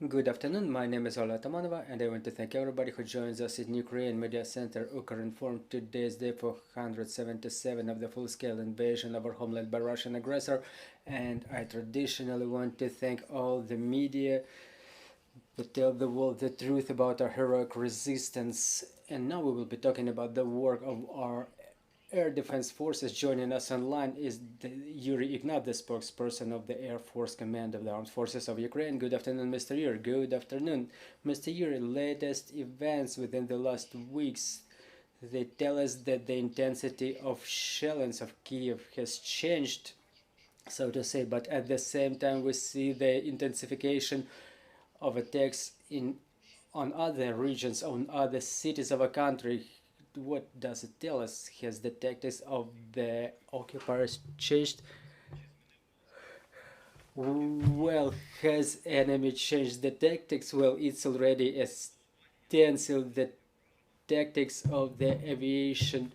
Good afternoon, my name is Ola Tamanova, and I want to thank everybody who joins us in Ukrainian Media Center Ukrinform. Today's day 477 of the full-scale invasion of our homeland by Russian aggressor, and I traditionally want to thank all the media that tell the world the truth about our heroic resistance. And now we will be talking about the work of our Air Defense Forces. Joining us online is Yurii Ihnat, the spokesperson of the Air Force Command of the Armed Forces of Ukraine. Good afternoon, Mr. Yurii. Good afternoon. Mr. Yurii, latest events within the last weeks, they tell us that the intensity of shellings of Kyiv has changed, so to say, but at the same time we see the intensification of attacks on other regions, on other cities of a country. What does it tell us? Has the tactics of the occupiers changed? Well, has enemy changed the tactics? Well, it's already a stencil. The tactics of the aviation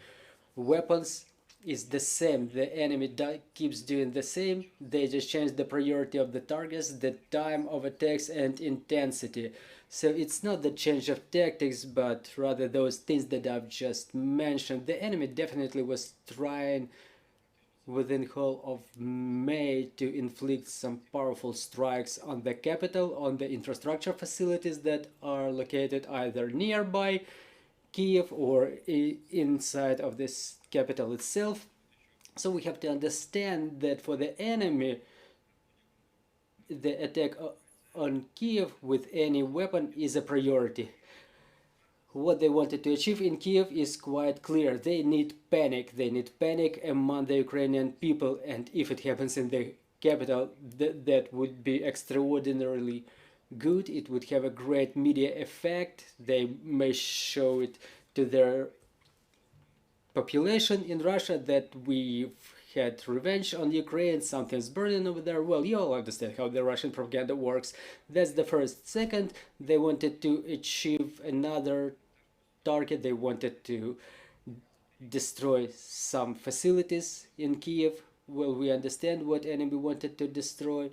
weapons is the same. The enemy keeps doing the same. They just change the priority of the targets, the time of attacks, and intensity. So it's not the change of tactics, but rather those things that I've just mentioned. The enemy definitely was trying within whole of May to inflict some powerful strikes on the capital, on the infrastructure facilities that are located either nearby Kyiv or inside of this capital itself. So we have to understand that for the enemy, the attack on Kyiv with any weapon is a priority. What they wanted to achieve in Kyiv is quite clear. They need panic. They need panic among the Ukrainian people, and if it happens in the capital, that would be extraordinarily good. It would have a great media effect. They may show it to their population in Russia that we've had revenge on Ukraine, something's burning over there. Well, you all understand how the Russian propaganda works. That's the first. Second, they wanted to achieve another target. They wanted to destroy some facilities in Kyiv. Well, we understand what enemy wanted to destroy.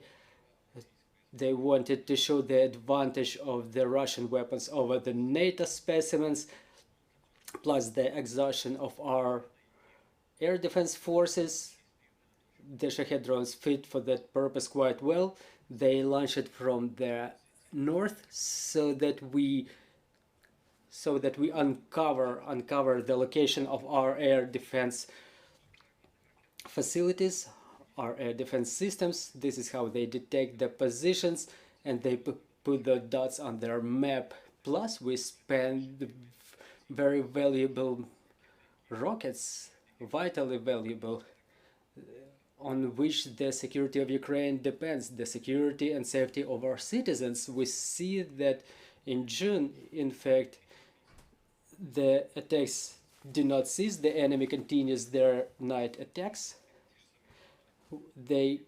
They wanted to show the advantage of the Russian weapons over the NATO specimens, plus the exhaustion of our air defense forces. The Shahed drones fit for that purpose quite well. They launch it from the north so that we uncover the location of our air defense facilities, our air defense systems. This is how they detect the positions, and they put the dots on their map. Plus we spend very valuable rockets, vitally valuable, on which the security of Ukraine depends, the security and safety of our citizens. We see that in June, in fact, the attacks do not cease. The enemy continues their night attacks. They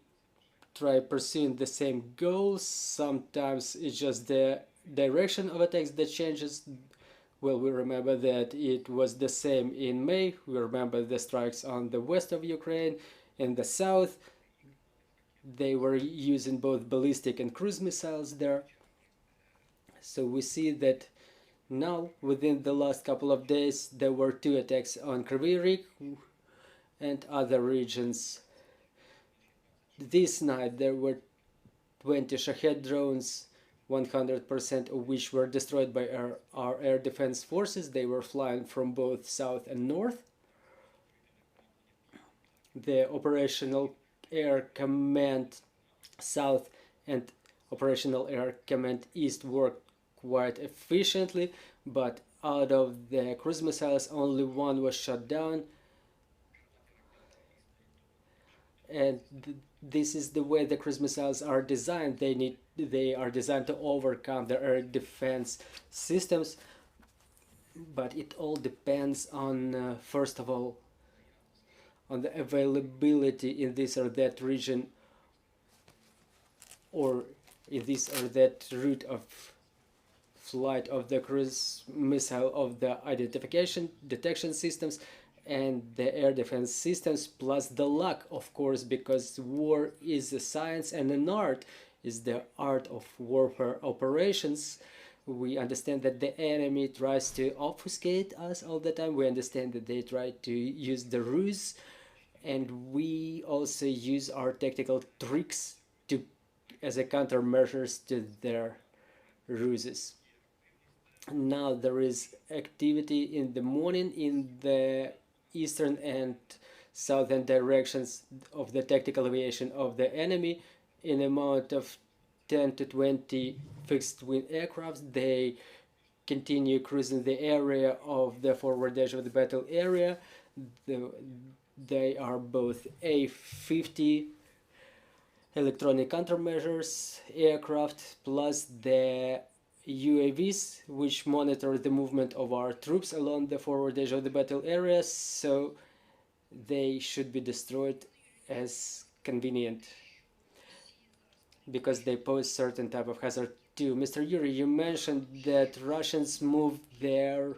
try pursuing the same goals. Sometimes it's just the direction of attacks that changes. Well, we remember that it was the same in May. We remember the strikes on the west of Ukraine. In the south, they were using both ballistic and cruise missiles there. So we see that now, within the last couple of days, there were 2 attacks on Kryvyi Rih and other regions. This night there were 20 Shahed drones, 100% of which were destroyed by our air defense forces. They were flying from both south and north. The Operational Air Command South and Operational Air Command East worked quite efficiently, but out of the cruise missiles only 1 was shot down, and this is the way the cruise missiles are designed. They are designed to overcome the air defense systems, but it all depends on first of all on the availability in this or that region, or in this or that route of flight of the cruise missile, of the identification detection systems and the air defense systems, plus the luck, of course, because war is a science and an art. is the art of warfare operations. We understand that the enemy tries to obfuscate us all the time. We understand that they try to use the ruse, and we also use our tactical tricks to as a countermeasures to their ruses. Now there is activity in the morning in the eastern and southern directions of the tactical aviation of the enemy in amount of 10 to 20 fixed wing aircrafts. They continue cruising the area of the forward edge of the battle area. They are both A-50 electronic countermeasures aircraft plus the UAVs, which monitor the movement of our troops along the forward edge of the battle area, so they should be destroyed as convenient because they pose certain type of hazard too. Mr. Yurii, you mentioned that Russians moved their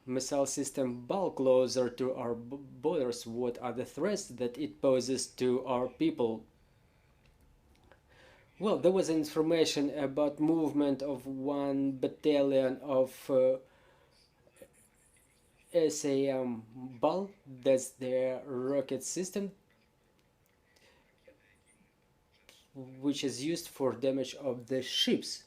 missile system bulk closer to our borders. What are the threats that it poses to our people? Well, there was information about movement of one battalion of SAM BAL, that's their rocket system, which is used for damage of the ships.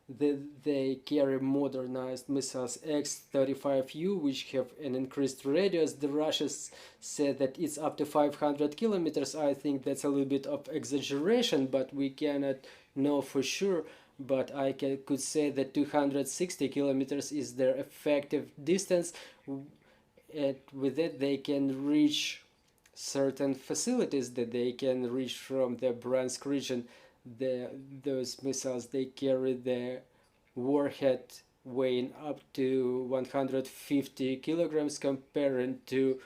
They carry modernized missiles X-35U, which have an increased radius. The Russians said that it's up to 500 kilometers. I think that's a little bit of exaggeration, but we cannot know for sure. But I could say that 260 kilometers is their effective distance, and with it they can reach certain facilities that they can reach from the Bryansk region. Those missiles, they carry the warhead weighing up to 150 kilograms comparing to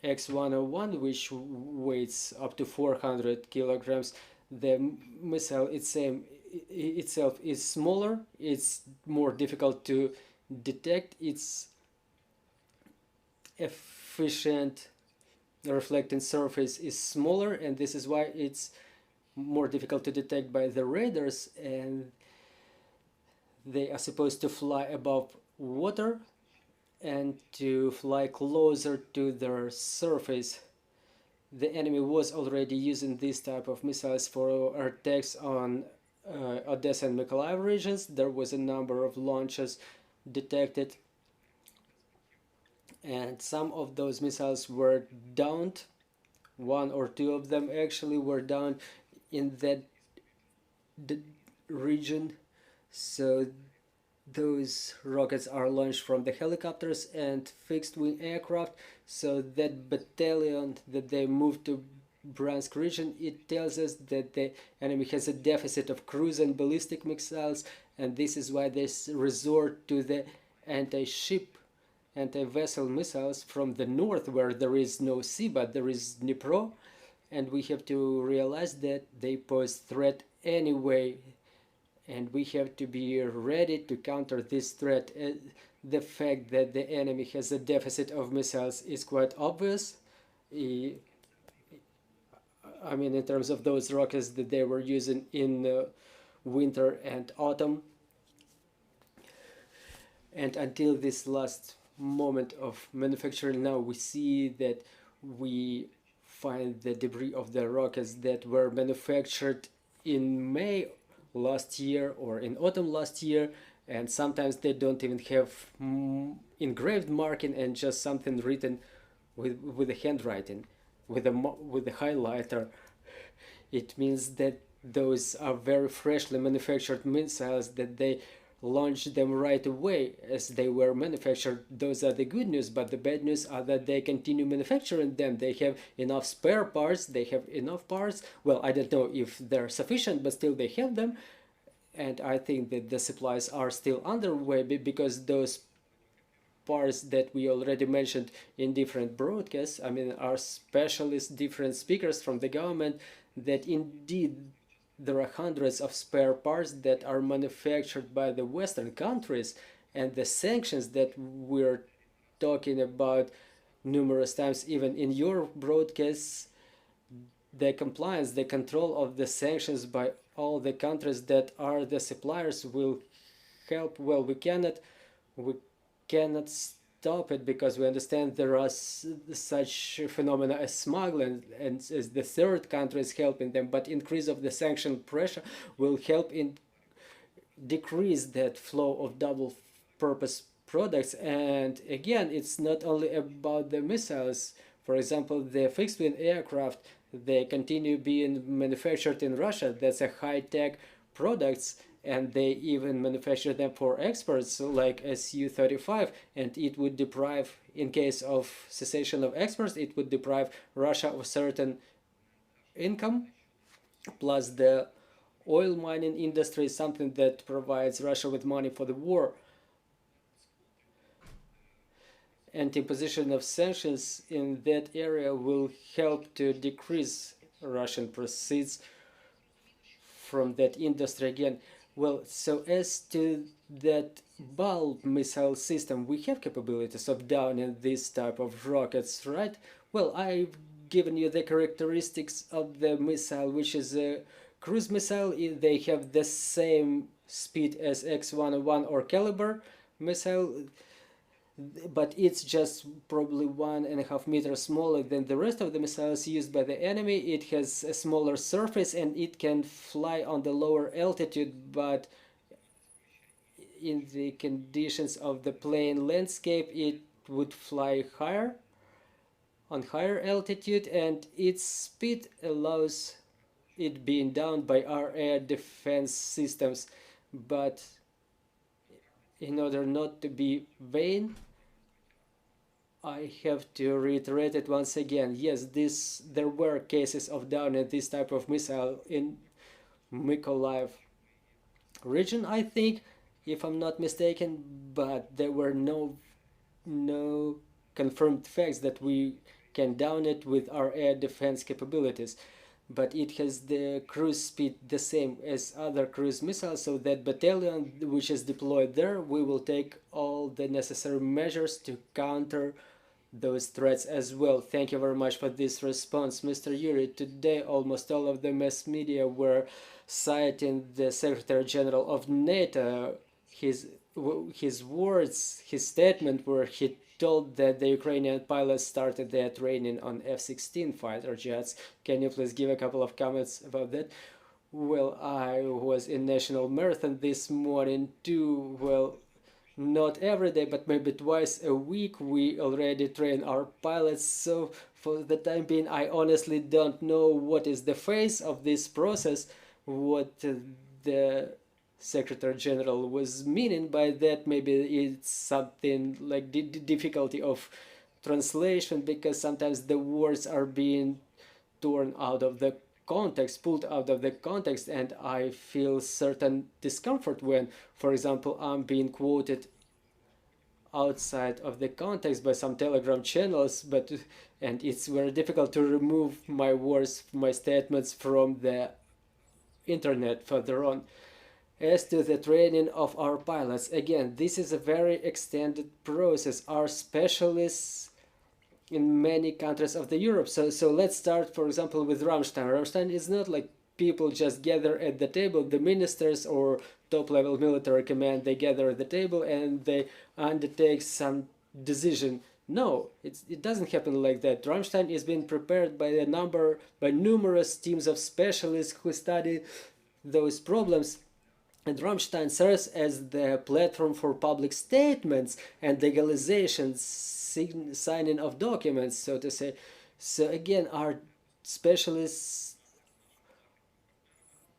X-101, which weighs up to 400 kilograms. The missile itself is smaller, it's more difficult to detect, it's efficient reflecting surface is smaller, and this is why it's more difficult to detect by the radars, and they are supposed to fly above water and to fly closer to their surface. The enemy was already using this type of missiles for attacks on Odessa and Mykolaiv regions. There was a number of launches detected, and some of those missiles were downed. One or two of them actually were downed in that region. So those rockets are launched from the helicopters and fixed wing aircraft. So that battalion that they moved to Bryansk region, it tells us that the enemy has a deficit of cruise and ballistic missiles, and this is why they resort to the anti-ship, anti-vessel missiles from the north, where there is no sea but there is Dnipro, and we have to realize that they pose threat anyway, and we have to be ready to counter this threat. The fact that the enemy has a deficit of missiles is quite obvious. I mean, in terms of those rockets that they were using in winter and autumn. And until this last moment of manufacturing, now we see that we find the debris of the rockets that were manufactured in May last year or in autumn last year, and sometimes they don't even have engraved marking and just something written with a handwriting, with a highlighter. It means that those are very freshly manufactured missiles, that they launch them right away as they were manufactured. Those are the good news, but the bad news are that they continue manufacturing them. They have enough spare parts, they have enough parts. Well, I don't know if they're sufficient, but still they have them. And I think that the supplies are still underway, because those parts that we already mentioned in different broadcasts, I mean, are specialists, different speakers from the government, that indeed there are hundreds of spare parts that are manufactured by the Western countries, and the sanctions that we're talking about numerous times, even in your broadcasts, the compliance, the control of the sanctions by all the countries that are the suppliers will help. Well, we cannot stop it because we understand there are such phenomena as smuggling, and as the third country is helping them. But increase of the sanction pressure will help in decrease that flow of double purpose products. And again, it's not only about the missiles. For example, the fixed wing aircraft, they continue being manufactured in Russia. That's a high-tech products, and they even manufacture them for exports like Su-35, and it would deprive, in case of cessation of exports, it would deprive Russia of certain income. Plus the oil mining industry is something that provides Russia with money for the war. And imposition of sanctions in that area will help to decrease Russian proceeds from that industry again. Well, so as to that bulb missile system, we have capabilities of downing this type of rockets, right? Well, I've given you the characteristics of the missile, which is a cruise missile. They have the same speed as X-101 or Caliber missile, but it's just probably 1.5 meters smaller than the rest of the missiles used by the enemy. It has a smaller surface and it can fly on the lower altitude, but in the conditions of the plain landscape it would fly higher, on higher altitude, and its speed allows it being downed by our air defense systems. But in order not to be vain, I have to reiterate it once again. Yes, there were cases of downing this type of missile in Mykolaiv region, I think, if I'm not mistaken, but there were no confirmed facts that we can down it with our air defense capabilities. But it has the cruise speed the same as other cruise missiles, so that battalion which is deployed there, we will take all the necessary measures to counter those threats as well. Thank you very much for this response, Mr. Yurii. Today almost all of the mass media were citing the Secretary General of NATO. His words, his statement where he told that the Ukrainian pilots started their training on F-16 fighter jets. Can you please give a couple of comments about that? Well, I was in National Marathon this morning too. Well, not every day, but maybe twice a week we already train our pilots. So for the time being, I honestly don't know what is the phase of this process, what the Secretary General was meaning by that. Maybe it's something like the difficulty of translation, because sometimes the words are being torn out of the context, pulled out of the context, and I feel certain discomfort when, for example, I'm being quoted outside of the context by some Telegram channels, and it's very difficult to remove my words, my statements from the internet further on. As to the training of our pilots, again, this is a very extended process. Our specialists in many countries of the Europe. So let's start, for example, with Ramstein. Ramstein is not like people just gather at the table. The ministers or top-level military command, they gather at the table and they undertake some decision. No, it doesn't happen like that. Ramstein is being prepared by numerous teams of specialists who study those problems. And Ramstein serves as the platform for public statements and legalization, signing of documents, so to say. So again, our specialists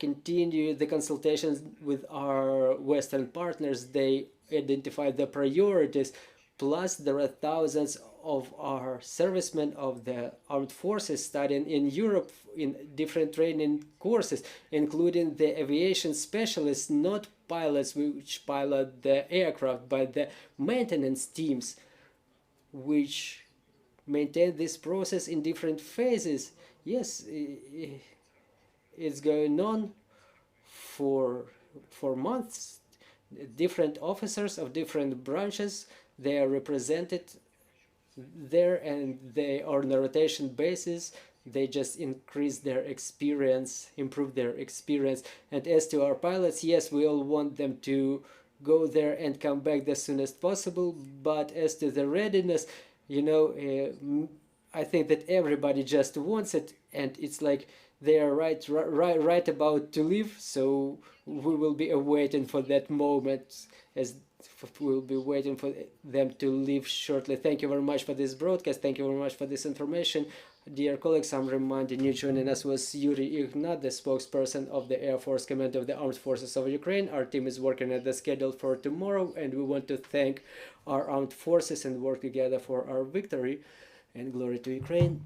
continue the consultations with our Western partners. They identify the priorities. Plus, there are thousands of our servicemen of the armed forces studying in Europe in different training courses, including the aviation specialists, not pilots which pilot the aircraft, but the maintenance teams which maintain this process in different phases. Yes, it's going on for months. Different officers of different branches, they are represented there, and they are on a rotation basis. They just increase their experience, improve their experience. And as to our pilots, yes, we all want them to go there and come back as soon as possible. But as to the readiness, I think that everybody just wants it, and it's like they are right about to leave. So we will be waiting for that moment, as we'll be waiting for them to leave shortly. Thank you very much for this broadcast. Thank you very much for this information. Dear colleagues, I'm reminding you joining us was Yurii Ihnat, the spokesperson of the Air Force Command of the Armed Forces of Ukraine. Our team is working at the schedule for tomorrow, and we want to thank our armed forces and work together for our victory. And glory to Ukraine.